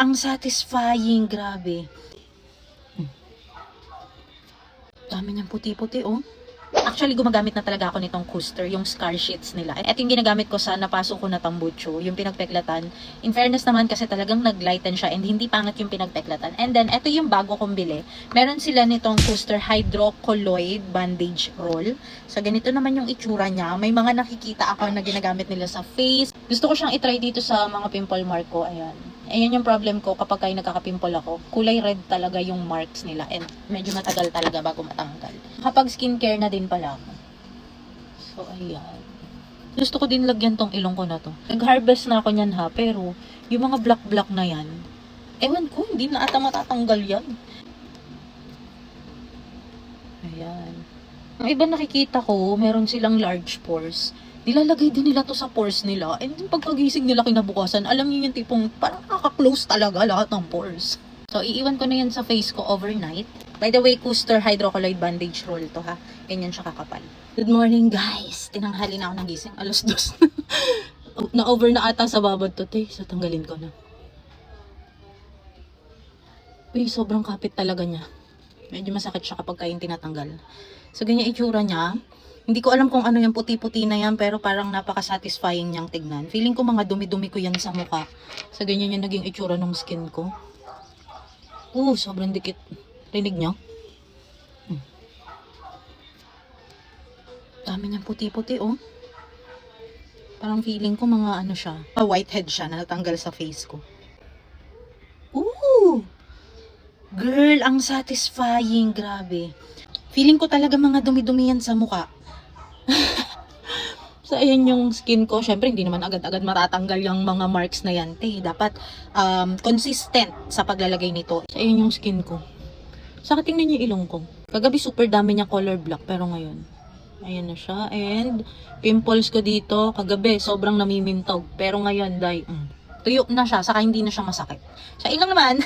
ang satisfying. Grabe. Dami niyang puti-puti, oh. Actually, gumagamit na talaga ako nitong Kuster, yung scar sheets nila. Ito yung ginagamit ko sa napasok ko na tambucho, yung pinagpeklatan. In fairness naman, kasi talagang naglighten siya and hindi pangit yung pinagpeklatan. And then, ito yung bago kong bili. Meron sila nitong Kuster Hydrocolloid Bandage Roll. So, ganito naman yung itsura niya. May mga nakikita ako na ginagamit nila sa face. Gusto ko siyang itry dito sa mga pimple mark ko. Ayan. Ayan yung problem ko kapag kayo nagkakapimple ako. Kulay red talaga yung marks nila and medyo matagal talaga bago matanggal. Kapag skincare na din pala ako. So, ayan. Gusto ko din lagyan tong ilong ko na to. Nag-harvest na ako niyan ha, pero yung mga black-black na yan, ewan ko, hindi na ata matatanggal yan. Ayan. Ang iba nakikita ko, meron silang large pores. Nilalagay din nila to sa pores nila. And yung pagkagising nila kinabukasan, alam niyo yung tipong parang nakaka-close talaga lahat ng pores. So, iiwan ko na yan sa face ko overnight. By the way, Kuster Hydrocolloid Bandage Roll to ha. Ganyan siya kakapal. Good morning guys. Tinanghali na ako ng gising. Alas 2. Na-over na ata sa babad to, te. So, tanggalin ko na. Uy, sobrang kapit talaga niya. Medyo masakit siya kapag kayong tinatanggal. So, ganyan itsura niya. Hindi ko alam kung ano yung puti-puti na yan, pero parang napaka-satisfying niyang tignan. Feeling ko mga dumi-dumi ko yan sa mukha. So, ganyan yung naging itsura ng skin ko. Sobrang dikit. Rinig niyo? Dami niyang puti-puti, oh. Parang feeling ko mga ano siya. Whitehead siya na natanggal sa face ko. Girl, ang satisfying. Grabe. Feeling ko talaga mga dumi-dumi yan sa mukha. So, ayan yung skin ko. Syempre, hindi naman agad-agad matatanggal yung mga marks na yan. Dapat consistent sa paglalagay nito. So, ayan yung skin ko. Saka tingnan niyo ilong ko. Kagabi super dami niya color black. Pero ngayon, ayan na siya. And pimples ko dito. Kagabi, sobrang namimintog. Pero ngayon, tuyo na siya. Saka hindi na siya masakit. So, ilang naman.